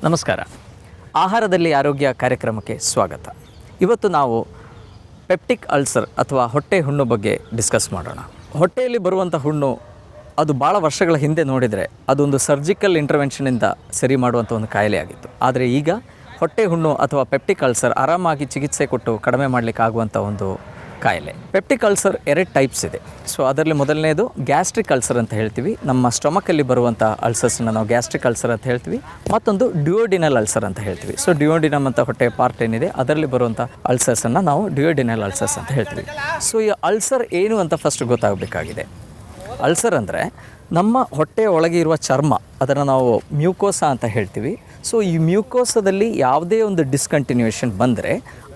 ನಮಸ್ಕಾರ. ಆಹಾರದಲ್ಲಿ ಆರೋಗ್ಯ ಕಾರ್ಯಕ್ರಮಕ್ಕೆ ಸ್ವಾಗತ. ಇವತ್ತು ನಾವು ಪೆಪ್ಟಿಕ್ ಅಲ್ಸರ್ ಅಥವಾ ಹೊಟ್ಟೆ ಹುಣ್ಣು ಬಗ್ಗೆ ಡಿಸ್ಕಸ್ ಮಾಡೋಣ. ಹೊಟ್ಟೆಯಲ್ಲಿ ಬರುವಂಥ ಹುಣ್ಣು ಅದು ಭಾಳ ವರ್ಷಗಳ ಹಿಂದೆ ನೋಡಿದರೆ ಅದೊಂದು ಸರ್ಜಿಕಲ್ ಇಂಟರ್ವೆನ್ಷನಿಂದ ಸರಿ ಮಾಡುವಂಥ ಒಂದು ಕಾಯಿಲೆ ಆಗಿತ್ತು. ಆದರೆ ಈಗ ಹೊಟ್ಟೆ ಹುಣ್ಣು ಅಥವಾ ಪೆಪ್ಟಿಕ್ ಅಲ್ಸರ್ ಆರಾಮಾಗಿ ಚಿಕಿತ್ಸೆ ಕೊಟ್ಟು ಕಡಿಮೆ ಮಾಡಲಿಕ್ಕೆ ಆಗುವಂಥ ಒಂದು ಕಾಯಿಲೆ. ಪೆಪ್ಟಿಕ್ ಅಲ್ಸರ್ 2 ಟೈಪ್ಸ್ ಇದೆ. ಸೊ ಅದರಲ್ಲಿ ಮೊದಲನೇದು ಗ್ಯಾಸ್ಟ್ರಿಕ್ ಅಲ್ಸರ್ ಅಂತ ಹೇಳ್ತೀವಿ. ನಮ್ಮ ಸ್ಟೊಮಕಲ್ಲಿ ಬರುವಂಥ ಅಲ್ಸರ್ಸನ್ನು ನಾವು ಗ್ಯಾಸ್ಟ್ರಿಕ್ ಅಲ್ಸರ್ ಅಂತ ಹೇಳ್ತೀವಿ. ಮತ್ತೊಂದು ಡ್ಯೂಯೋಡಿನಲ್ ಅಲ್ಸರ್ ಅಂತ ಹೇಳ್ತೀವಿ. ಸೊ ಡ್ಯೂಯೋಡಿನಮ್ ಅಂತ ಹೊಟ್ಟೆ ಪಾರ್ಟ್ ಏನಿದೆ ಅದರಲ್ಲಿ ಬರುವಂಥ ಅಲ್ಸರ್ಸನ್ನು ನಾವು ಡ್ಯೂಯೋಡಿನಲ್ ಅಲ್ಸರ್ಸ್ ಅಂತ ಹೇಳ್ತೀವಿ. ಸೊ ಈ ಅಲ್ಸರ್ ಏನು ಅಂತ ಫಸ್ಟ್ ಗೊತ್ತಾಗಬೇಕಾಗಿದೆ. ಅಲ್ಸರ್ ಅಂದರೆ ನಮ್ಮ ಹೊಟ್ಟೆಯ ಒಳಗೆ ಇರುವ ಚರ್ಮ, ಅದನ್ನು ನಾವು ಮ್ಯೂಕೋಸಾ ಅಂತ ಹೇಳ್ತೀವಿ. ಸೊ ಈ ಮ್ಯೂಕೋಸದಲ್ಲಿ ಯಾವುದೇ ಒಂದು ಡಿಸ್ಕಂಟಿನ್ಯೂಯೇಷನ್ ಬಂದರೆ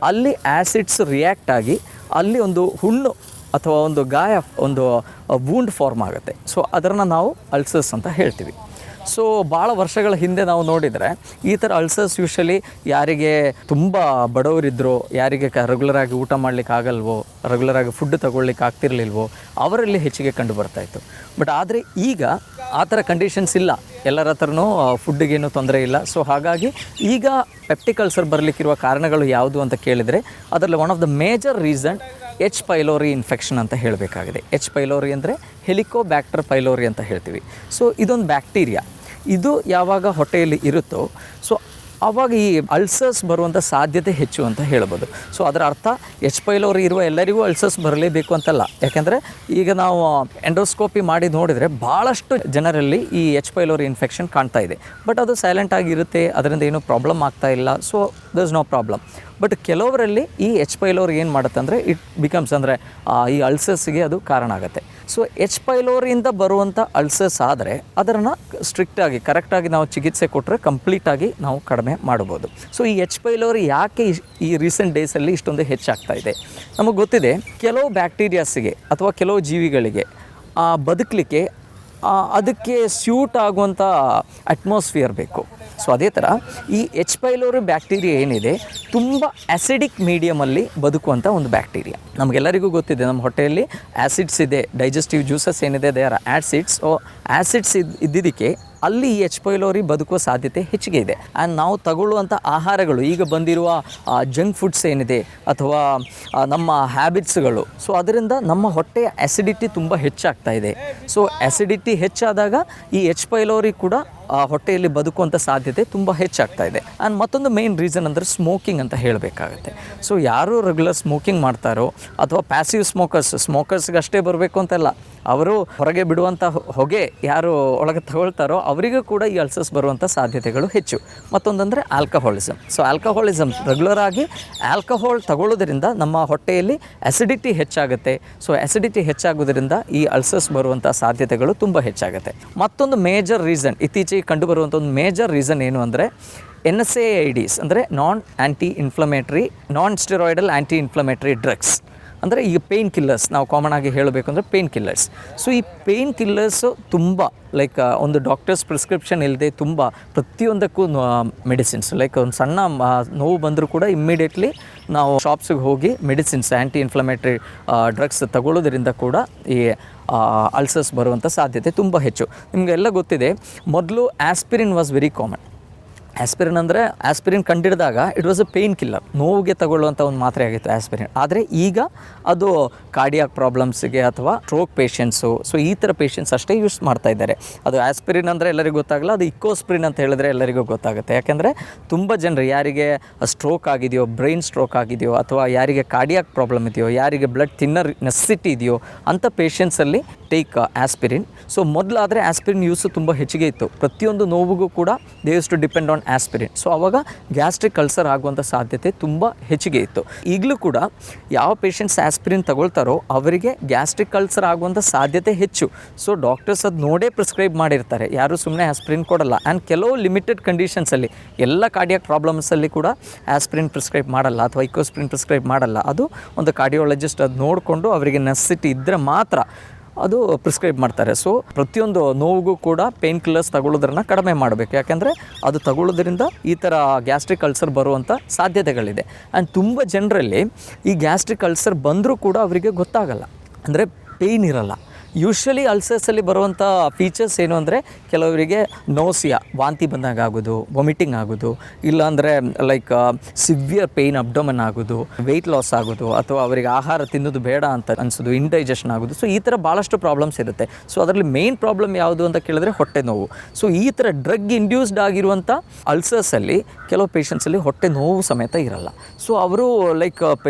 ಅಲ್ಲಿ ಆ್ಯಸಿಡ್ಸ್ ರಿಯಾಕ್ಟ್ ಆಗಿ ಅಲ್ಲಿ ಒಂದು ಹುಣ್ಣು ಅಥವಾ ಒಂದು ಗಾಯ, ಒಂದು ವೂಂಡ್ ಫಾರ್ಮ್ ಆಗುತ್ತೆ. ಸೊ ಅದನ್ನು ನಾವು ಅಲ್ಸರ್ಸ್ ಅಂತ ಹೇಳ್ತೀವಿ. ಸೊ ಭಾಳ ವರ್ಷಗಳ ಹಿಂದೆ ನಾವು ನೋಡಿದರೆ ಈ ಥರ ಅಲ್ಸರ್ಸ್ ಯೂಶ್ವಲಿ ಯಾರಿಗೆ ತುಂಬ ಬಡವರಿದ್ರೋ, ಯಾರಿಗೆ ರೆಗ್ಯುಲರಾಗಿ ಊಟ ಮಾಡಲಿಕ್ಕೆ ಆಗಲ್ವೋ, ರೆಗ್ಯುಲರಾಗಿ ಫುಡ್ ತಗೊಳ್ಳಿಕ್ಕೆ ಆಗ್ತಿರ್ಲಿಲ್ವೋ ಅವರಲ್ಲಿ ಹೆಚ್ಚಿಗೆ ಕಂಡು ಬರ್ತಾಯಿತ್ತು. ಬಟ್ ಆದರೆ ಈಗ ಆ ಥರ ಕಂಡೀಷನ್ಸ್ ಇಲ್ಲ. ಎಲ್ಲರ ಹತ್ರನೂ ಫುಡ್ಡಿಗೇನು ತೊಂದರೆ ಇಲ್ಲ. ಸೊ ಹಾಗಾಗಿ ಈಗ ಪೆಪ್ಟಿಕ್ ಅಲ್ಸರ್ ಬರಲಿಕ್ಕಿರುವ ಕಾರಣಗಳು ಯಾವುದು ಅಂತ ಕೇಳಿದರೆ ಅದರಲ್ಲಿ one of the major reason H pylori infection ಅಂತ ಹೇಳಬೇಕಾಗಿದೆ. ಎಚ್ ಪೈಲೋರಿ ಅಂದರೆ ಹೆಲಿಕೋಬ್ಯಾಕ್ಟರ್ ಪೈಲೋರಿ ಅಂತ ಹೇಳ್ತೀವಿ. ಸೊ ಇದೊಂದು ಬ್ಯಾಕ್ಟೀರಿಯಾ. ಇದು ಯಾವಾಗ ಹೊಟ್ಟೆಯಲ್ಲಿ ಇರುತ್ತೋ ಸೊ ಆವಾಗ ಈ ಅಲ್ಸರ್ಸ್ ಬರುವಂಥ ಸಾಧ್ಯತೆ ಹೆಚ್ಚು ಅಂತ ಹೇಳ್ಬೋದು. ಸೊ ಅದರ ಅರ್ಥ ಎಚ್ ಪೈಲೋರಿ ಇರುವ ಎಲ್ಲರಿಗೂ ಅಲ್ಸರ್ಸ್ ಬರಲೇಬೇಕು ಅಂತಲ್ಲ. ಯಾಕೆಂದರೆ ಈಗ ನಾವು ಎಂಡೋಸ್ಕೋಪಿ ಮಾಡಿ ನೋಡಿದರೆ ಭಾಳಷ್ಟು ಜನರಲ್ಲಿ ಈ ಎಚ್ ಪೈಲೋರಿ ಇನ್ಫೆಕ್ಷನ್ ಕಾಣ್ತಾ ಇದೆ. ಬಟ್ ಅದು ಸೈಲೆಂಟ್ ಆಗಿರುತ್ತೆ, ಅದರಿಂದ ಏನೂ ಪ್ರಾಬ್ಲಮ್ ಆಗ್ತಾ ಇಲ್ಲ. So there is no problem. But ಕೆಲವರಲ್ಲಿ ಈ ಎಚ್ ಪೈಲೋರಿ ಏನು ಮಾಡುತ್ತೆ ಅಂದರೆ ಇಟ್ ಬಿಕಮ್ಸ್ ಅಂದರೆ ಈ ಅಲ್ಸರ್ಸ್ಗೆ ಅದು ಕಾರಣ ಆಗುತ್ತೆ. ಸೊ ಎಚ್ ಪೈಲೋರಿಯಿಂದ ಬರುವಂಥ ಅಲ್ಸರ್ಸ್ ಆದರೆ ಅದನ್ನು ಸ್ಟ್ರಿಕ್ಟಾಗಿ ಕರೆಕ್ಟಾಗಿ ನಾವು ಚಿಕಿತ್ಸೆ ಕೊಟ್ಟರೆ ಕಂಪ್ಲೀಟಾಗಿ ನಾವು ಕಡಿಮೆ ಮಾಡ್ಬೋದು. ಸೊ ಈ ಎಚ್ ಪೈಲೋರಿ ಯಾಕೆ ಈ ರೀಸೆಂಟ್ ಡೇಸಲ್ಲಿ ಇಷ್ಟೊಂದು ಹೆಚ್ಚಾಗ್ತಾ ಇದೆ? ನಮಗೆ ಗೊತ್ತಿದೆ, ಕೆಲವು ಬ್ಯಾಕ್ಟೀರಿಯಾಸಿಗೆ ಅಥವಾ ಕೆಲವು ಜೀವಿಗಳಿಗೆ ಬದುಕಲಿಕ್ಕೆ ಅದಕ್ಕೆ ಸ್ಯೂಟ್ ಆಗುವಂಥ ಅಟ್ಮಾಸ್ಫಿಯರ್ ಬೇಕು. ಸೊ ಅದೇ ಥರ ಈ ಎಚ್ ಪೈಲೋರಿ ಬ್ಯಾಕ್ಟೀರಿಯಾ ಏನಿದೆ ತುಂಬ ಆ್ಯಸಿಡಿಕ್ ಮೀಡಿಯಮಲ್ಲಿ ಬದುಕುವಂಥ ಒಂದು ಬ್ಯಾಕ್ಟೀರಿಯಾ. ನಮಗೆಲ್ಲರಿಗೂ ಗೊತ್ತಿದೆ, ನಮ್ಮ ಹೊಟ್ಟೆಯಲ್ಲಿ ಆ್ಯಸಿಡ್ಸ್ ಇದೆ, ಡೈಜೆಸ್ಟಿವ್ ಜ್ಯೂಸಸ್ ಏನಿದೆ ದೇ ಆರ್ ಆ್ಯಸಿಡ್ಸ್. ಆ್ಯಸಿಡ್ಸ್ ಇದ್ದಿದ್ದಕ್ಕೆ ಅಲ್ಲಿ ಈ ಎಚ್ ಪೈಲೋರಿ ಬದುಕುವ ಸಾಧ್ಯತೆ ಹೆಚ್ಚಿಗೆ ಇದೆ. ಆ್ಯಂಡ್ ನಾವು ತಗೊಳ್ಳುವಂಥ ಆಹಾರಗಳು, ಈಗ ಬಂದಿರುವ ಜಂಕ್ ಫುಡ್ಸ್ ಏನಿದೆ ಅಥವಾ ನಮ್ಮ ಹ್ಯಾಬಿಟ್ಸ್ಗಳು, ಸೊ ಅದರಿಂದ ನಮ್ಮ ಹೊಟ್ಟೆಯ ಆ್ಯಸಿಡಿಟಿ ತುಂಬ ಹೆಚ್ಚಾಗ್ತಾ ಇದೆ. ಸೊ ಆ್ಯಸಿಡಿಟಿ ಹೆಚ್ಚಾದಾಗ ಈ ಎಚ್ ಪೈಲೋರಿ ಕೂಡ ಹೊಟ್ಟೆಯಲ್ಲಿ ಬದುಕುವಂಥ ಸಾಧ್ಯತೆ ತುಂಬ ಹೆಚ್ಚಾಗ್ತಾ ಇದೆ. ಆ್ಯಂಡ್ ಮತ್ತೊಂದು ಮೇನ್ ರೀಸನ್ ಅಂದರೆ ಸ್ಮೋಕಿಂಗ್ ಅಂತ ಹೇಳಬೇಕಾಗತ್ತೆ. ಸೊ ಯಾರು ರೆಗ್ಯುಲರ್ ಸ್ಮೋಕಿಂಗ್ ಮಾಡ್ತಾರೋ ಅಥವಾ ಪ್ಯಾಸಿವ್ ಸ್ಮೋಕರ್ಸ್ಗೆ ಅಷ್ಟೇ ಬರಬೇಕು ಅಂತಲ್ಲ, ಅವರು ಹೊರಗೆ ಬಿಡುವಂಥ ಹೊಗೆ ಯಾರು ಒಳಗೆ ತಗೊಳ್ತಾರೋ ಅವರಿಗೂ ಕೂಡ ಈ ಅಲ್ಸರ್ಸ್ ಬರುವಂಥ ಸಾಧ್ಯತೆಗಳು ಹೆಚ್ಚು. ಮತ್ತೊಂದಂದರೆ ಆಲ್ಕಹಾಲಿಸಮ್. ಸೊ ಆಲ್ಕಹಾಲಿಸಮ್ ರೆಗ್ಯುಲರ್ ಆಗಿ ಆಲ್ಕಹಾಲ್ ತಗೊಳ್ಳೋದ್ರಿಂದ ನಮ್ಮ ಹೊಟ್ಟೆಯಲ್ಲಿ ಆ್ಯಸಿಡಿಟಿ ಹೆಚ್ಚಾಗುತ್ತೆ. ಸೊ ಆ್ಯಸಿಡಿಟಿ ಹೆಚ್ಚಾಗೋದ್ರಿಂದ ಈ ಅಲ್ಸರ್ಸ್ ಬರುವಂಥ ಸಾಧ್ಯತೆಗಳು ತುಂಬ ಹೆಚ್ಚಾಗುತ್ತೆ. ಮತ್ತೊಂದು ಮೇಜರ್ ರೀಸನ್, ಇತ್ತೀಚೆಗೆ ಕಂಡುಬರುವಂಥ ಒಂದು ಮೇಜರ್ ರೀಸನ್ ಏನು ಅಂದರೆ NSAIDs ಅಂದರೆ ನಾನ್ ಸ್ಟೆರಾಯ್ಡಲ್ ಆ್ಯಂಟಿ ಇನ್ಫ್ಲಮೇಟ್ರಿ ಡ್ರಗ್ಸ್. ಅಂದರೆ ಈಗ ಪೇಯ್ನ್ ಕಿಲ್ಲರ್ಸ್, ನಾವು ಕಾಮನ್ ಆಗಿ ಹೇಳಬೇಕು ಅಂದರೆ ಪೇಯ್ನ್ ಕಿಲ್ಲರ್ಸ್. ಸೊ ಈ ಪೇಯ್ನ್ ಕಿಲ್ಲರ್ಸು ತುಂಬ ಲೈಕ್ ಒಂದು ಡಾಕ್ಟರ್ಸ್ ಪ್ರಿಸ್ಕ್ರಿಪ್ಷನ್ ಇಲ್ಲದೆ ತುಂಬ ಪ್ರತಿಯೊಂದಕ್ಕೂ ಮೆಡಿಸಿನ್ಸ್, ಲೈಕ್ ಒಂದು ಸಣ್ಣ ನೋವು ಬಂದರೂ ಕೂಡ ಇಮ್ಮಿಡಿಯೇಟ್ಲಿ ನಾವು ಶಾಪ್ಸಿಗೆ ಹೋಗಿ ಮೆಡಿಸಿನ್ಸ್, ಆ್ಯಂಟಿ ಇನ್ಫ್ಲಮೇಟ್ರಿ ಡ್ರಗ್ಸ್ ತಗೊಳ್ಳೋದ್ರಿಂದ ಕೂಡ ಈ ಅಲ್ಸರ್ಸ್ ಬರುವಂಥ ಸಾಧ್ಯತೆ ತುಂಬ ಹೆಚ್ಚು. ನಿಮಗೆಲ್ಲ ಗೊತ್ತಿದೆ, ಮೊದಲು aspirin was very common. Aspirin ಕಂಡಿಡಿದಾಗ it was a painkiller, ನೋವಿಗೆ ತಗೊಳ್ಳುವಂಥ ಒಂದು ಮಾತ್ರೆ ಆಗಿತ್ತು ಆಸ್ಪಿರಿನ್. ಆದರೆ ಈಗ ಅದು ಕಾರ್ಡಿಯಾಕ್ ಪ್ರಾಬ್ಲಮ್ಸಿಗೆ ಅಥವಾ ಸ್ಟ್ರೋಕ್ ಪೇಷಂಟ್ಸು, ಸೊ ಈ ಥರ ಪೇಷಂಟ್ಸ್ ಅಷ್ಟೇ ಯೂಸ್ ಮಾಡ್ತಾ ಇದ್ದಾರೆ. ಅದು ಆಸ್ಪಿರಿನ್ ಅಂದರೆ ಎಲ್ಲರಿಗೂ ಗೊತ್ತಾಗಲ್ಲ, ಅದು ಇಕೋಸ್ಪ್ರಿನ್ ಅಂತ ಹೇಳಿದ್ರೆ ಎಲ್ಲರಿಗೂ ಗೊತ್ತಾಗುತ್ತೆ. ಯಾಕೆಂದರೆ ತುಂಬ ಜನರು ಯಾರಿಗೆ ಸ್ಟ್ರೋಕ್ ಆಗಿದೆಯೋ, ಬ್ರೈನ್ ಸ್ಟ್ರೋಕ್ ಆಗಿದೆಯೋ, ಅಥವಾ ಯಾರಿಗೆ ಕಾರ್ಡಿಯಾಕ್ ಪ್ರಾಬ್ಲಮ್ ಇದೆಯೋ, ಯಾರಿಗೆ ಬ್ಲಡ್ ಥಿನ್ನರ್ ನೆಸೆಸಿಟಿ ಇದೆಯೋ ಅಂಥ ಪೇಷಂಟ್ಸಲ್ಲಿ ಟೇಕ್ ಆಸ್ಪಿರಿನ್. ಸೊ ಮೊದಲಾದರೆ ಆಸ್ಪಿರಿನ್ ಯೂಸು ತುಂಬ ಹೆಚ್ಚಿಗೆ ಇತ್ತು. ಪ್ರತಿಯೊಂದು ನೋವಿಗೂ ಕೂಡ they used to depend on aspirin. So ಆವಾಗ ಗ್ಯಾಸ್ಟ್ರಿಕ್ ಅಲ್ಸರ್ ಆಗುವಂಥ ಸಾಧ್ಯತೆ ತುಂಬ ಹೆಚ್ಚಿಗೆ ಇತ್ತು. ಈಗಲೂ ಕೂಡ ಯಾವ ಪೇಷಂಟ್ಸ್ ಆಸ್ಪಿರಿನ್ ತಗೊಳ್ತಾರೋ ಅವರಿಗೆ ಗ್ಯಾಸ್ಟ್ರಿಕ್ ಅಲ್ಸರ್ ಆಗುವಂಥ ಸಾಧ್ಯತೆ ಹೆಚ್ಚು. ಸೊ ಡಾಕ್ಟರ್ಸ್ ಅದು ನೋಡೇ ಪ್ರಿಸ್ಕ್ರೈಬ್ ಮಾಡಿರ್ತಾರೆ, ಯಾರು ಸುಮ್ಮನೆ ಆಸ್ಪಿರಿನ್ ಕೊಡಲ್ಲ. ಆ್ಯಂಡ್ ಕೆಲವು ಲಿಮಿಟೆಡ್ ಕಂಡೀಷನ್ಸಲ್ಲಿ, ಎಲ್ಲ ಕಾರ್ಡಿಯಾಕ್ ಪ್ರಾಬ್ಲಮ್ಸಲ್ಲಿ ಕೂಡ ಆಸ್ಪಿರಿನ್ ಪ್ರಿಸ್ಕ್ರೈಬ್ ಮಾಡಲ್ಲ ಅಥವಾ ಇಕೋಸ್ಪ್ರಿನ್ ಪ್ರಿಸ್ಕ್ರೈಬ್ ಮಾಡಲ್ಲ. ಅದು ಒಂದು ಕಾರ್ಡಿಯಾಲಜಿಸ್ಟ್ ಅದು ನೋಡಿಕೊಂಡು ಅವರಿಗೆ ನೆಸೆಸಿಟಿ ಇದ್ದರೆ ಮಾತ್ರ ಅದು ಪ್ರಿಸ್ಕ್ರೈಬ್ ಮಾಡ್ತಾರೆ. ಸೊ ಪ್ರತಿಯೊಂದು ನೋವಿಗೂ ಕೂಡ ಪೇಯ್ನ್ ಕಿಲ್ಲರ್ಸ್ ತಗೊಳ್ಳೋದ್ರನ್ನ ಕಡಿಮೆ ಮಾಡಬೇಕು. ಯಾಕೆಂದರೆ ಅದು ತಗೊಳ್ಳೋದ್ರಿಂದ ಈ ಥರ ಗ್ಯಾಸ್ಟ್ರಿಕ್ ಅಲ್ಸರ್ ಬರುವಂಥ ಸಾಧ್ಯತೆಗಳಿದೆ. ಆ್ಯಂಡ್ ತುಂಬ ಜನರಲ್ಲಿ ಈ ಗ್ಯಾಸ್ಟ್ರಿಕ್ ಅಲ್ಸರ್ ಬಂದರೂ ಕೂಡ ಅವರಿಗೆ ಗೊತ್ತಾಗಲ್ಲ, ಅಂದರೆ ಪೇಯ್ನ್ ಇರಲ್ಲ. ಯೂಶ್ವಲಿ ಅಲ್ಸರ್ಸಲ್ಲಿ ಬರುವಂಥ ಫೀಚರ್ಸ್ ಏನು ಅಂದರೆ ಕೆಲವರಿಗೆ ನೋಸಿಯಾ, ವಾಂತಿ ಬಂದಾಗ ಆಗೋದು, ವಾಮಿಟಿಂಗ್ ಆಗೋದು, ಇಲ್ಲಾಂದರೆ ಲೈಕ್ ಸಿವಿಯರ್ ಪೇಯ್ನ್ ಅಬ್ಡೋಮನ್ ಆಗೋದು, ವೆಯ್ಟ್ ಲಾಸ್ ಆಗೋದು, ಅಥವಾ ಅವರಿಗೆ ಆಹಾರ ತಿನ್ನೋದು ಬೇಡ ಅಂತ ಅನಿಸೋದು, ಇಂಡೈಜೆಷನ್ ಆಗೋದು. ಸೊ ಈ ಥರ ಭಾಳಷ್ಟು ಪ್ರಾಬ್ಲಮ್ಸ್ ಇರುತ್ತೆ. ಸೊ ಅದರಲ್ಲಿ ಮೇನ್ ಪ್ರಾಬ್ಲಮ್ ಯಾವುದು ಅಂತ ಕೇಳಿದ್ರೆ ಹೊಟ್ಟೆ ನೋವು. ಸೊ ಈ ಥರ ಡ್ರಗ್ ಇಂಡ್ಯೂಸ್ಡ್ ಆಗಿರುವಂಥ ಅಲ್ಸರ್ಸಲ್ಲಿ ಕೆಲವು ಪೇಷಂಟ್ಸಲ್ಲಿ ಹೊಟ್ಟೆ ನೋವು ಸಮೇತ ಇರಲ್ಲ. ಸೊ ಅವರು ಲೈಕ್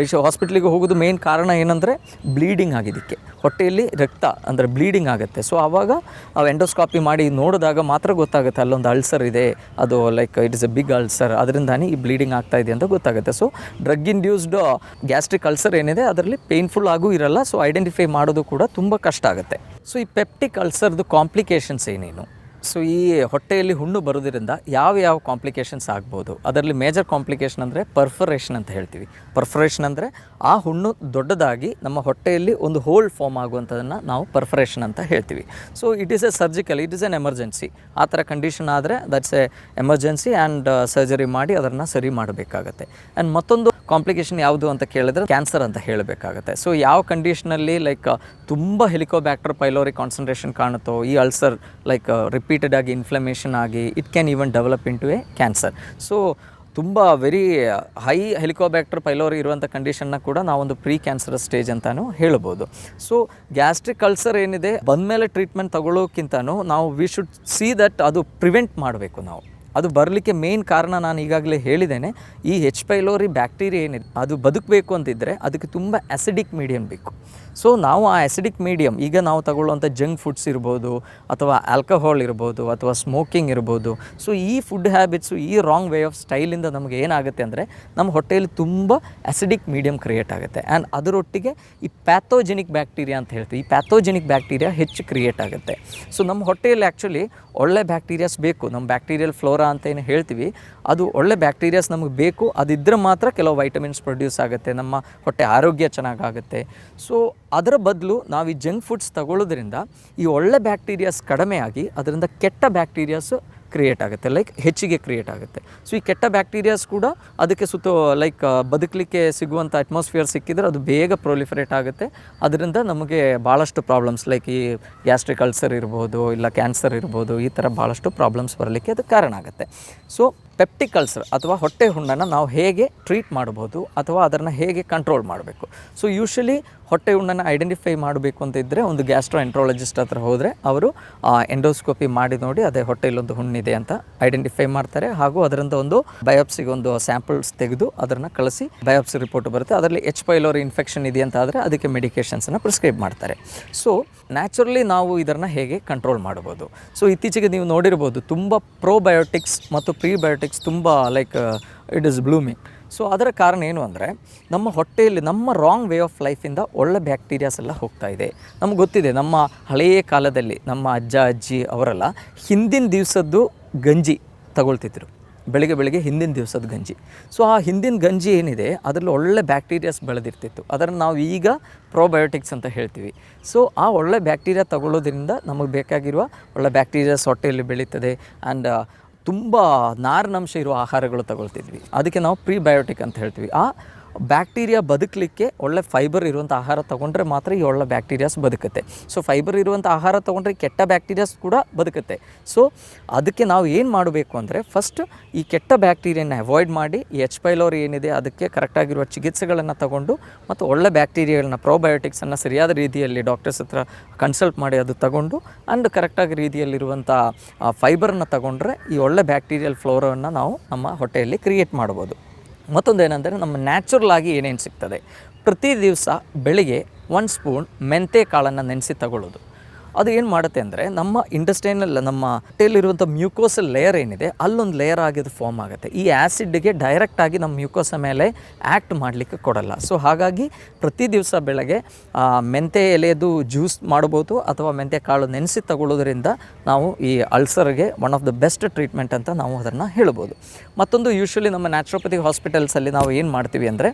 ಹಾಸ್ಪಿಟ್ಲಿಗೆ ಹೋಗೋದು ಮೇನ್ ಕಾರಣ ಏನಂದರೆ ಬ್ಲೀಡಿಂಗ್ ಆಗಿದ್ದಕ್ಕೆ, ಹೊಟ್ಟೆಯಲ್ಲಿ ರಕ್ತ ಅಂದರೆ ಬ್ಲೀಡಿಂಗ್ ಆಗುತ್ತೆ. ಸೊ ಆವಾಗ ಎಂಡೋಸ್ಕಾಪಿ ಮಾಡಿ ನೋಡಿದಾಗ ಮಾತ್ರ ಗೊತ್ತಾಗುತ್ತೆ ಅಲ್ಲೊಂದು ಅಲ್ಸರ್ ಇದೆ, ಅದು like it is a big ulcer, ಅದರಿಂದಾನೇ ಈ ಬ್ಲೀಡಿಂಗ್ ಆಗ್ತಾ ಇದೆ ಅಂತ ಗೊತ್ತಾಗುತ್ತೆ. So drug induced gastric ulcer ಏನಿದೆ ಅದರಲ್ಲಿ ಪೇನ್ಫುಲ್ ಆಗೂ ಇರಲ್ಲ. ಸೊ ಐಡೆಂಟಿಫೈ ಮಾಡೋದು ಕೂಡ ತುಂಬ ಕಷ್ಟ ಆಗುತ್ತೆ. ಸೊ ಈ ಪೆಪ್ಟಿಕ್ ಅಲ್ಸರ್ದು ಕಾಂಪ್ಲಿಕೇಶನ್ಸ್ ಏನೇನು? ಸೊ ಈ ಹೊಟ್ಟೆಯಲ್ಲಿ ಹುಣ್ಣು ಬರೋದ್ರಿಂದ ಯಾವ ಕಾಂಪ್ಲಿಕೇಶನ್ಸ್ ಆಗ್ಬೋದು? ಅದರಲ್ಲಿ ಮೇಜರ್ ಕಾಂಪ್ಲಿಕೇಶನ್ ಅಂದರೆ ಪರ್ಫರೇಷನ್ ಅಂತ ಹೇಳ್ತೀವಿ. ಪರ್ಫರೇಷನ್ ಅಂದರೆ ಆ ಹುಣ್ಣು ದೊಡ್ಡದಾಗಿ ನಮ್ಮ ಹೊಟ್ಟೆಯಲ್ಲಿ ಒಂದು ಹೋಲ್ ಫಾರ್ಮ್ ಆಗುವಂಥದ್ದನ್ನು ನಾವು ಪರ್ಫರೇಷನ್ ಅಂತ ಹೇಳ್ತೀವಿ. So it is A surgical, it is N emergency. ಆ ಥರ ಕಂಡೀಷನ್ ಆದರೆ that's A emergency and surgery ಮಾಡಿ ಅದನ್ನು ಸರಿ ಮಾಡಬೇಕಾಗತ್ತೆ. ಆ್ಯಂಡ್ ಮತ್ತೊಂದು ಕಾಂಪ್ಲಿಕೇಶನ್ ಯಾವುದು ಅಂತ ಕೇಳಿದ್ರೆ ಕ್ಯಾನ್ಸರ್ ಅಂತ ಹೇಳಬೇಕಾಗತ್ತೆ. ಸೊ ಯಾವ ಕಂಡೀಷನಲ್ಲಿ ಲೈಕ್ ತುಂಬ ಹೆಲಿಕೋಬ್ಯಾಕ್ಟರ್ ಪೈಲೋರಿ ಕಾನ್ಸಂಟ್ರೇಷನ್ ಕಾಣುತ್ತೋ, ಈ ಅಲ್ಸರ್ ಲೈಕ್ ರಿಪೀಟೆಡ್ ಆಗಿ ಇನ್ಫ್ಲಮೇಷನ್ ಆಗಿ it can even develop into a cancer. So ತುಂಬ ವೆರಿ ಹೈ ಹೆಲಿಕೋಬ್ಯಾಕ್ಟರ್ ಪೈಲೋರಿ ಇರುವಂಥ ಕಂಡೀಷನ್ನ ಕೂಡ ನಾವೊಂದು ಪ್ರೀ ಕ್ಯಾನ್ಸರಸ್ ಸ್ಟೇಜ್ ಅಂತಲೂ ಹೇಳ್ಬೋದು. ಸೊ ಗ್ಯಾಸ್ಟ್ರಿಕ್ ಅಲ್ಸರ್ ಏನಿದೆ ಬಂದಮೇಲೆ ಟ್ರೀಟ್ಮೆಂಟ್ ತಗೊಳ್ಳೋಕ್ಕಿಂತನೂ ನಾವು ವಿ ಶುಡ್ ಸಿ ದಟ್ ಅದು ಪ್ರಿವೆಂಟ್ ಮಾಡಬೇಕು. ನಾವು ಅದು ಬರಲಿಕ್ಕೆ ಮೇನ್ ಕಾರಣ ನಾನು ಈಗಾಗಲೇ ಹೇಳಿದ್ದೇನೆ, ಈ ಹೆಚ್ ಪೈಲೋರಿ ಬ್ಯಾಕ್ಟೀರಿಯಾ ಏನಿದೆ ಅದು ಬದುಕಬೇಕು ಅಂತಿದ್ದರೆ ಅದಕ್ಕೆ ತುಂಬ ಆ್ಯಸಿಡಿಕ್ ಮೀಡಿಯಮ್ ಬೇಕು. ಸೊ ನಾವು ಆ ಆ್ಯಸಿಡಿಕ್ ಮೀಡಿಯಮ್ ಈಗ ನಾವು ತಗೊಳ್ಳುವಂಥ ಜಂಕ್ ಫುಡ್ಸ್ ಇರ್ಬೋದು, ಅಥವಾ ಆಲ್ಕೋಹಾಲ್ ಇರ್ಬೋದು, ಅಥವಾ ಸ್ಮೋಕಿಂಗ್ ಇರ್ಬೋದು. ಸೊ ಈ ಫುಡ್ ಹ್ಯಾಬಿಟ್ಸು, ಈ ರಾಂಗ್ ವೇ ಆಫ್ ಸ್ಟೈಲಿಂದ ನಮಗೆ ಏನಾಗುತ್ತೆ ಅಂದರೆ ನಮ್ಮ ಹೊಟ್ಟೆಯಲ್ಲಿ ತುಂಬ ಆ್ಯಸಿಡಿಕ್ ಮೀಡಿಯಮ್ ಕ್ರಿಯೇಟ್ ಆಗುತ್ತೆ. ಆ್ಯಂಡ್ ಅದರೊಟ್ಟಿಗೆ ಈ ಪ್ಯಾಥೋಜೆನಿಕ್ ಬ್ಯಾಕ್ಟೀರಿಯಾ ಅಂತ ಹೇಳ್ತೀವಿ, ಈ ಪ್ಯಾಥೋಜೆನಿಕ್ ಬ್ಯಾಕ್ಟೀರಿಯಾ ಹೆಚ್ಚು ಕ್ರಿಯೇಟ್ ಆಗುತ್ತೆ. ಸೊ ನಮ್ಮ ಹೊಟ್ಟೆಯಲ್ಲಿ ಆ್ಯಕ್ಚುಲಿ ಒಳ್ಳೆ ಬ್ಯಾಕ್ಟೀರಿಯಾಸ್ ಬೇಕು. ನಮ್ಮ ಬ್ಯಾಕ್ಟೀರಿಯಲ್ ಫ್ಲೋರಾ ಅಂತ ಏನು ಹೇಳ್ತೀವಿ, ಅದು ಒಳ್ಳೆ ಬ್ಯಾಕ್ಟೀರಿಯಾಸ್ ನಮಗೆ ಬೇಕು. ಅದಿದ್ದರೆ ಮಾತ್ರ ಕೆಲವು ವೈಟಮಿನ್ಸ್ ಪ್ರೊಡ್ಯೂಸ್ ಆಗುತ್ತೆ, ನಮ್ಮ ಹೊಟ್ಟೆ ಆರೋಗ್ಯ ಚೆನ್ನಾಗಾಗುತ್ತೆ. ಸೊ ಅದರ ಬದಲು ನಾವು ಈ ಜಂಕ್ ಫುಡ್ಸ್ ತಗೊಳ್ಳೋದ್ರಿಂದ ಈ ಒಳ್ಳೆ ಬ್ಯಾಕ್ಟೀರಿಯಾಸ್ ಕಡಿಮೆ ಆಗಿ ಅದರಿಂದ ಕೆಟ್ಟ ಬ್ಯಾಕ್ಟೀರಿಯಾಸ್ ಕ್ರಿಯೇಟ್ ಆಗುತ್ತೆ, ಲೈಕ್ ಹೆಚ್ಚಿಗೆ ಕ್ರಿಯೇಟ್ ಆಗುತ್ತೆ. ಸೊ ಈ ಕೆಟ್ಟ ಬ್ಯಾಕ್ಟೀರಿಯಾಸ್ ಕೂಡ ಅದಕ್ಕೆ ಲೈಕ್ ಬದುಕಲಿಕ್ಕೆ ಸಿಗುವಂಥ ಅಟ್ಮಾಸ್ಫಿಯರ್ ಸಿಕ್ಕಿದ್ರೆ ಅದು ಬೇಗ ಪ್ರೊಲಿಫರೇಟ್ ಆಗುತ್ತೆ. ಅದರಿಂದ ನಮಗೆ ಭಾಳಷ್ಟು ಪ್ರಾಬ್ಲಮ್ಸ್ ಲೈಕ್ ಈ ಗ್ಯಾಸ್ಟ್ರಿಕ್ ಅಲ್ಸರ್ ಇರ್ಬೋದು, ಇಲ್ಲ ಕ್ಯಾನ್ಸರ್ ಇರ್ಬೋದು, ಈ ಥರ ಭಾಳಷ್ಟು ಪ್ರಾಬ್ಲಮ್ಸ್ ಬರಲಿಕ್ಕೆ ಅದು ಕಾರಣ ಆಗುತ್ತೆ. ಸೊ ಪೆಪ್ಟಿಕ್ ಅಲ್ಸರ್ ಅಥವಾ ಹೊಟ್ಟೆ ಹುಣ್ಣನ್ನು ನಾವು ಹೇಗೆ ಟ್ರೀಟ್ ಮಾಡ್ಬೋದು ಅಥವಾ ಅದನ್ನು ಹೇಗೆ ಕಂಟ್ರೋಲ್ ಮಾಡಬೇಕು? ಸೊ ಯೂಶ್ವಲಿ ಹೊಟ್ಟೆ ಹುಣ್ಣನ್ನು ಐಡೆಂಟಿಫೈ ಮಾಡಬೇಕು ಅಂತ ಇದ್ದರೆ ಒಂದು ಗ್ಯಾಸ್ಟ್ರೋ ಎಂಟ್ರಾಲಜಿಸ್ಟ್ ಹತ್ರ ಹೋದರೆ ಅವರು ಎಂಡೋಸ್ಕೋಪಿ ಮಾಡಿ ನೋಡಿ ಅದೇ ಹೊಟ್ಟೆಯಲ್ಲೊಂದು ಹುಣ್ಣಿದೆ ಅಂತ ಐಡೆಂಟಿಫೈ ಮಾಡ್ತಾರೆ. ಹಾಗೂ ಅದರಿಂದ ಒಂದು ಬಯೋಪ್ಸಿಗೆ ಒಂದು ಸ್ಯಾಂಪಲ್ಸ್ ತೆಗೆದು ಅದನ್ನು ಕಳಿಸಿ ಬಯೋಪ್ಸಿ ರಿಪೋರ್ಟ್ ಬರುತ್ತೆ. ಅದರಲ್ಲಿ ಎಚ್ ಪೈಲೋರಿ ಇನ್ಫೆಕ್ಷನ್ ಇದೆ ಅಂತ ಆದರೆ ಅದಕ್ಕೆ ಮೆಡಿಕೇಷನ್ಸನ್ನು ಪ್ರಿಸ್ಕ್ರೈಬ್ ಮಾಡ್ತಾರೆ. ಸೊ ನ್ಯಾಚುರಲಿ ನಾವು ಇದನ್ನು ಹೇಗೆ ಕಂಟ್ರೋಲ್ ಮಾಡ್ಬೋದು? ಸೊ ಇತ್ತೀಚೆಗೆ ನೀವು ನೋಡಿರ್ಬೋದು ತುಂಬ ಪ್ರೋಬಯೋಟಿಕ್ಸ್ ಮತ್ತು ಪ್ರೀಬಯೋಟಿಕ್ಸ್ ತುಂಬ like it is blooming. So ಅದರ ಕಾರಣ ಏನು ಅಂದರೆ ನಮ್ಮ ಹೊಟ್ಟೆಯಲ್ಲಿ ನಮ್ಮ ರಾಂಗ್ ವೇ ಆಫ್ ಲೈಫಿಂದ ಒಳ್ಳೆ ಬ್ಯಾಕ್ಟೀರಿಯಾಸ್ ಎಲ್ಲ ಹೋಗ್ತಾ ಇದೆ. ನಮ್ಗೆ ಗೊತ್ತಿದೆ, ನಮ್ಮ ಹಳೆಯ ಕಾಲದಲ್ಲಿ ನಮ್ಮ ಅಜ್ಜ ಅಜ್ಜಿ ಅವರೆಲ್ಲ ಹಿಂದಿನ ದಿವಸದ್ದು ಗಂಜಿ ತಗೊಳ್ತಿದ್ರು, ಬೆಳಿಗ್ಗೆ ಹಿಂದಿನ ದಿವಸದ ಗಂಜಿ. ಸೊ ಆ ಹಿಂದಿನ ಗಂಜಿ ಏನಿದೆ ಅದರಲ್ಲಿ ಒಳ್ಳೆ ಬ್ಯಾಕ್ಟೀರಿಯಾಸ್ ಬೆಳೆದಿರ್ತಿತ್ತು. ಅದನ್ನು ನಾವು ಈಗ ಪ್ರೋಬಯೋಟಿಕ್ಸ್ ಅಂತ ಹೇಳ್ತೀವಿ. ಸೊ ಆ ಒಳ್ಳೆ ಬ್ಯಾಕ್ಟೀರಿಯಾ ತಗೊಳ್ಳೋದ್ರಿಂದ ನಮಗೆ ಬೇಕಾಗಿರುವ ಒಳ್ಳೆ ಬ್ಯಾಕ್ಟೀರಿಯಾಸ್ ಹೊಟ್ಟೆಯಲ್ಲಿ ಬೆಳೀತದೆ. ಆ್ಯಂಡ್ ತುಂಬ ನಾರಿನಂಶ ಇರುವ ಆಹಾರಗಳು ತಗೊಳ್ತಿದ್ವಿ, ಅದಕ್ಕೆ ನಾವು ಪ್ರೀಬಯೋಟಿಕ್ ಅಂತ ಹೇಳ್ತೀವಿ. ಆ ಬ್ಯಾಕ್ಟೀರಿಯಾ ಬದುಕಲಿಕ್ಕೆ ಒಳ್ಳೆ ಫೈಬರ್ ಇರುವಂಥ ಆಹಾರ ತೊಗೊಂಡ್ರೆ ಮಾತ್ರ ಈ ಒಳ್ಳೆ ಬ್ಯಾಕ್ಟೀರಿಯಾಸ್ ಬದುಕುತ್ತೆ. ಸೊ ಫೈಬರ್ ಇರುವಂಥ ಆಹಾರ ತೊಗೊಂಡ್ರೆ ಕೆಟ್ಟ ಬ್ಯಾಕ್ಟೀರಿಯಾಸ್ ಕೂಡ ಬದುಕುತ್ತೆ. ಸೊ ಅದಕ್ಕೆ ನಾವು ಏನು ಮಾಡಬೇಕು ಅಂದರೆ ಫಸ್ಟ್ ಈ ಕೆಟ್ಟ ಬ್ಯಾಕ್ಟೀರಿಯನ್ನ ಅವಾಯ್ಡ್ ಮಾಡಿ ಈ ಎಚ್ ಪೈಲೋರಿ ಏನಿದೆ ಅದಕ್ಕೆ ಕರೆಕ್ಟಾಗಿರುವ ಚಿಕಿತ್ಸೆಗಳನ್ನು ತಗೊಂಡು ಮತ್ತು ಒಳ್ಳೆ ಬ್ಯಾಕ್ಟೀರಿಯಾಗಳನ್ನ ಪ್ರೋಬಯೋಟಿಕ್ಸನ್ನು ಸರಿಯಾದ ರೀತಿಯಲ್ಲಿ ಡಾಕ್ಟರ್ಸ್ ಹತ್ರ ಕನ್ಸಲ್ಟ್ ಮಾಡಿ ಅದು ತಗೊಂಡು ಆ್ಯಂಡ್ ಕರೆಕ್ಟಾಗಿ ರೀತಿಯಲ್ಲಿರುವಂಥ ಫೈಬರನ್ನು ತಗೊಂಡ್ರೆ ಈ ಒಳ್ಳೆ ಬ್ಯಾಕ್ಟೀರಿಯಲ್ ಫ್ಲೋರವನ್ನು ನಾವು ನಮ್ಮ ಹೊಟ್ಟೆಯಲ್ಲಿ ಕ್ರಿಯೇಟ್ ಮಾಡ್ಬೋದು. ಮತ್ತೊಂದು ಏನಂದರೆ ನಮ್ಮ ನ್ಯಾಚುರಲ್ ಆಗಿ ಏನೇನು ಸಿಗ್ತದೆ, ಪ್ರತಿ ದಿವಸ ಬೆಳಿಗ್ಗೆ 1 ಸ್ಪೂನ್ ಮೆಂತೆ ಕಾಳನ್ನು ನೆನೆಸಿ ತಗೊಳ್ಳೋದು. ಅದು ಏನು ಮಾಡುತ್ತೆ ಅಂದರೆ ನಮ್ಮ ಇಂಟೆಸ್ಟೈನಲ್ ನಮ್ಮ ಹೊಟ್ಟೆಯಲ್ಲಿರುವಂಥ ಮ್ಯೂಕೋಸಲ್ ಲೇಯರ್ ಏನಿದೆ ಅಲ್ಲೊಂದು ಲೇಯರ್ ಆಗಿ ಅದು ಫಾರ್ಮ್ ಆಗುತ್ತೆ. ಈ ಆ್ಯಸಿಡ್ಗೆ ಡೈರೆಕ್ಟಾಗಿ ನಮ್ಮ ಮ್ಯೂಕೋಸ ಮೇಲೆ ಆ್ಯಕ್ಟ್ ಮಾಡಲಿಕ್ಕೆ ಕೊಡಲ್ಲ. ಸೊ ಹಾಗಾಗಿ ಪ್ರತಿ ದಿವಸ ಬೆಳಗ್ಗೆ ಮೆಂತೆ ಎಲೆಯದು ಜ್ಯೂಸ್ ಮಾಡ್ಬೋದು ಅಥವಾ ಮೆಂತೆ ಕಾಳು ನೆನೆಸಿ ತಗೊಳ್ಳೋದ್ರಿಂದ ನಾವು ಈ ಅಲ್ಸರ್ಗೆ one of the best treatment ಅಂತ ನಾವು ಅದನ್ನು ಹೇಳ್ಬೋದು. ಮತ್ತೊಂದು ಯೂಶ್ವಲಿ ನಮ್ಮ ನ್ಯಾಚುರೋಪತಿ ಹಾಸ್ಪಿಟಲ್ಸಲ್ಲಿ ನಾವು ಏನು ಮಾಡ್ತೀವಿ ಅಂದರೆ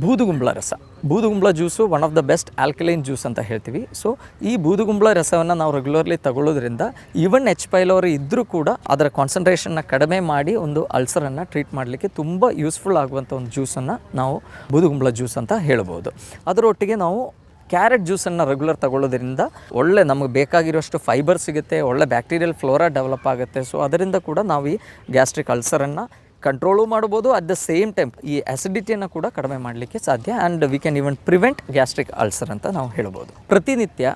ಬೂದುಗುಂಬಳ ರಸ, ಬೂದುಗುಂಬಳ juice one of the best alkaline juice ಅಂತ ಹೇಳ್ತೀವಿ. ಸೊ ಈ ಬೂದುಗುಂಬಳ ರಸವನ್ನು ನಾವು ರೆಗ್ಯುಲರ್ಲಿ ತಗೊಳ್ಳೋದ್ರಿಂದ ಈವನ್ ಎಚ್ ಪೈಲೋರಿ ಇದ್ದರೂ ಕೂಡ ಅದರ ಕಾನ್ಸಂಟ್ರೇಷನ್ನ ಕಡಿಮೆ ಮಾಡಿ ಒಂದು ಅಲ್ಸರನ್ನು ಟ್ರೀಟ್ ಮಾಡಲಿಕ್ಕೆ ತುಂಬ ಯೂಸ್ಫುಲ್ ಆಗುವಂಥ ಒಂದು ಜ್ಯೂಸನ್ನು ನಾವು ಬೂದುಗುಂಬಳ ಜ್ಯೂಸ್ ಅಂತ ಹೇಳ್ಬೋದು. ಅದರೊಟ್ಟಿಗೆ ನಾವು ಕ್ಯಾರೆಟ್ ಜ್ಯೂಸನ್ನು ರೆಗ್ಯುಲರ್ ತಗೊಳ್ಳೋದ್ರಿಂದ ಒಳ್ಳೆ ನಮಗೆ ಬೇಕಾಗಿರೋಷ್ಟು ಫೈಬರ್ ಸಿಗುತ್ತೆ, ಒಳ್ಳೆ ಬ್ಯಾಕ್ಟೀರಿಯಲ್ ಫ್ಲೋರಾ ಡೆವಲಪ್ ಆಗುತ್ತೆ. ಸೊ ಅದರಿಂದ ಕೂಡ ನಾವು ಈ ಗ್ಯಾಸ್ಟ್ರಿಕ್ ಅಲ್ಸರನ್ನು ಕಂಟ್ರೋಲು ಮಾಡ್ಬೋದು. ಅಟ್ ದ ಸೇಮ್ ಟೈಮ್ ಈ ಆ್ಯಸಿಡಿಟಿಯನ್ನು ಕೂಡ ಕಡಿಮೆ ಮಾಡಲಿಕ್ಕೆ ಸಾಧ್ಯ. And we can even prevent gastric ulcer ಅಂತ ನಾವು ಹೇಳ್ಬೋದು. ಪ್ರತಿನಿತ್ಯ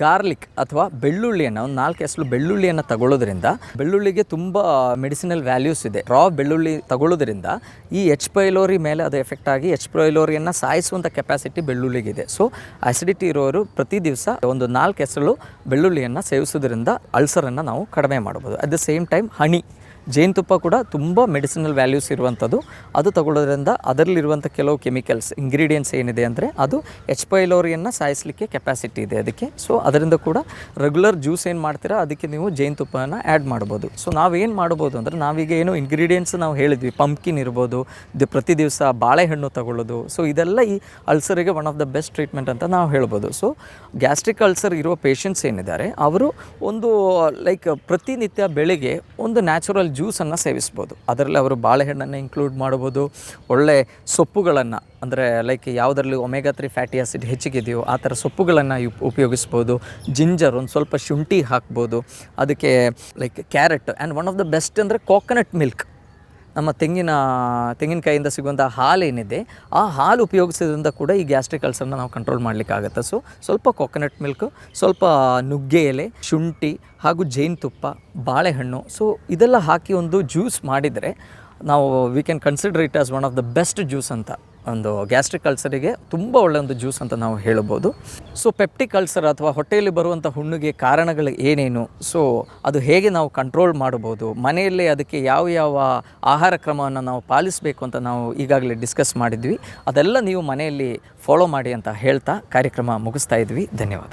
ಗಾರ್ಲಿಕ್ ಅಥವಾ ಬೆಳ್ಳುಳ್ಳಿಯನ್ನು ಒಂದು 4 ಎಸಳು ಬೆಳ್ಳುಳ್ಳಿಯನ್ನು ತಗೊಳ್ಳೋದ್ರಿಂದ, ಬೆಳ್ಳುಳ್ಳಿಗೆ ತುಂಬ ಮೆಡಿಸಿನಲ್ ವ್ಯಾಲ್ಯೂಸ್ ಇದೆ. ರಾ ಬೆಳ್ಳುಳ್ಳಿ ತಗೊಳ್ಳೋದ್ರಿಂದ ಈ ಎಚ್ ಪೈಲೋರಿ ಮೇಲೆ ಅದು ಎಫೆಕ್ಟ್ ಆಗಿ ಎಚ್ ಪೈಲೋರಿಯನ್ನು ಸಾಯಿಸುವಂಥ ಕೆಪಾಸಿಟಿ ಬೆಳ್ಳುಳ್ಳಿಗಿದೆ. ಸೊ ಆ್ಯಸಿಡಿಟಿ ಇರೋರು ಪ್ರತಿ ದಿವಸ ಒಂದು 4 ಎಸಳು ಬೆಳ್ಳುಳ್ಳಿಯನ್ನು ಸೇವಿಸೋದ್ರಿಂದ ಅಲ್ಸರನ್ನು ನಾವು ಕಡಿಮೆ ಮಾಡ್ಬೋದು. ಅಟ್ ದ ಸೇಮ್ ಟೈಮ್ ಹನಿ, ಜೇನುತುಪ್ಪ ಕೂಡ ತುಂಬ ಮೆಡಿಸಿನಲ್ ವ್ಯಾಲ್ಯೂಸ್ ಇರುವಂಥದ್ದು. ಅದು ತಗೊಳ್ಳೋದ್ರಿಂದ ಅದರಲ್ಲಿರುವಂಥ ಕೆಲವು ಕೆಮಿಕಲ್ಸ್ ಇಂಗ್ರೀಡಿಯೆಂಟ್ಸ್ ಏನಿದೆ ಅಂದರೆ ಅದು ಎಚ್ ಪೈಲೋರಿಯನ್ನು ಸಾಯಿಸಲಿಕ್ಕೆ ಕೆಪಾಸಿಟಿ ಇದೆ ಅದಕ್ಕೆ. ಸೊ ಅದರಿಂದ ಕೂಡ ರೆಗ್ಯುಲರ್ ಜ್ಯೂಸ್ ಏನು ಮಾಡ್ತೀರಾ ಅದಕ್ಕೆ ನೀವು ಜೇನುತುಪ್ಪನ ಆ್ಯಡ್ ಮಾಡ್ಬೋದು. ಸೊ ನಾವೇನು ಮಾಡ್ಬೋದು ಅಂದರೆ, ನಾವೀಗ ಏನು ಇಂಗ್ರೀಡಿಯೆಂಟ್ಸ್ ನಾವು ಹೇಳಿದ್ವಿ, ಪಂಪ್ಕಿನ್ ಇರ್ಬೋದು, ಪ್ರತಿ ದಿವಸ ಬಾಳೆಹಣ್ಣು ತಗೊಳ್ಳೋದು. ಸೊ ಇದೆಲ್ಲ ಈ ಅಲ್ಸರಿಗೆ one of the best treatment ಅಂತ ನಾವು ಹೇಳ್ಬೋದು. ಸೊ ಗ್ಯಾಸ್ಟ್ರಿಕ್ ಅಲ್ಸರ್ ಇರುವ ಪೇಷಂಟ್ಸ್ ಏನಿದ್ದಾರೆ ಅವರು ಒಂದು ಪ್ರತಿನಿತ್ಯ ಬೆಳಿಗ್ಗೆ ಒಂದು ನ್ಯಾಚುರಲ್ ಜ್ಯೂಸನ್ನು ಸೇವಿಸ್ಬೋದು. ಅದರಲ್ಲಿ ಅವರು ಬಾಳೆಹಣ್ಣನ್ನು ಇನ್ಕ್ಲೂಡ್ ಮಾಡ್ಬೋದು. ಒಳ್ಳೆ ಸೊಪ್ಪುಗಳನ್ನು ಅಂದರೆ ಯಾವುದರಲ್ಲಿ ಒಮೆಗಾ 3 ಫ್ಯಾಟಿ ಆ್ಯಸಿಡ್ ಹೆಚ್ಚಿಗಿದೆಯೋ ಆ ಥರ ಸೊಪ್ಪುಗಳನ್ನು ಉಪಯೋಗಿಸ್ಬೋದು. ಜಿಂಜರ್, ಒಂದು ಸ್ವಲ್ಪ ಶುಂಠಿ ಹಾಕ್ಬೋದು ಅದಕ್ಕೆ. Carrot and one of the best ಅಂದರೆ ಕೋಕೋನಟ್ ಮಿಲ್ಕ್. ನಮ್ಮ ತೆಂಗಿನಕಾಯಿಂದ ಸಿಗುವಂಥ ಹಾಲು ಏನಿದೆ ಆ ಹಾಲು ಉಪಯೋಗಿಸೋದ್ರಿಂದ ಕೂಡ ಈ ಗ್ಯಾಸ್ಟ್ರಿಕ್ ಅಲ್ಸರ್ನ ನಾವು ಕಂಟ್ರೋಲ್ ಮಾಡಲಿಕ್ಕಾಗತ್ತೆ. ಸೊ ಸ್ವಲ್ಪ ಕೋಕೋನಟ್ ಮಿಲ್ಕು, ಸ್ವಲ್ಪ ನುಗ್ಗೆ ಎಲೆ, ಶುಂಠಿ ಹಾಗೂ ಜೇನುತುಪ್ಪ, ಬಾಳೆಹಣ್ಣು, ಸೊ ಇದೆಲ್ಲ ಹಾಕಿ ಒಂದು ಜ್ಯೂಸ್ ಮಾಡಿದರೆ ನಾವು we can consider it as one of the best juice ಅಂತ. ಒಂದು ಗ್ಯಾಸ್ಟ್ರಿಕ್ ಅಲ್ಸರಿಗೆ ತುಂಬ ಒಳ್ಳೆಯ ಒಂದು ಜ್ಯೂಸ್ ಅಂತ ನಾವು ಹೇಳ್ಬೋದು. ಸೊ ಪೆಪ್ಟಿಕ್ ಅಲ್ಸರ್ ಅಥವಾ ಹೊಟ್ಟೆಯಲ್ಲಿ ಬರುವಂಥ ಹುಣ್ಣಿಗೆ ಕಾರಣಗಳು ಏನೇನು, ಸೊ ಅದು ಹೇಗೆ ನಾವು ಕಂಟ್ರೋಲ್ ಮಾಡ್ಬೋದು, ಮನೆಯಲ್ಲೇ ಅದಕ್ಕೆ ಯಾವ ಆಹಾರ ಕ್ರಮವನ್ನು ನಾವು ಪಾಲಿಸಬೇಕು ಅಂತ ನಾವು ಈಗಾಗಲೇ ಡಿಸ್ಕಸ್ ಮಾಡಿದ್ವಿ. ಅದೆಲ್ಲ ನೀವು ಮನೆಯಲ್ಲಿ ಫಾಲೋ ಮಾಡಿ ಅಂತ ಹೇಳ್ತಾ ಕಾರ್ಯಕ್ರಮ ಮುಗಿಸ್ತಾ ಇದ್ವಿ. ಧನ್ಯವಾದ.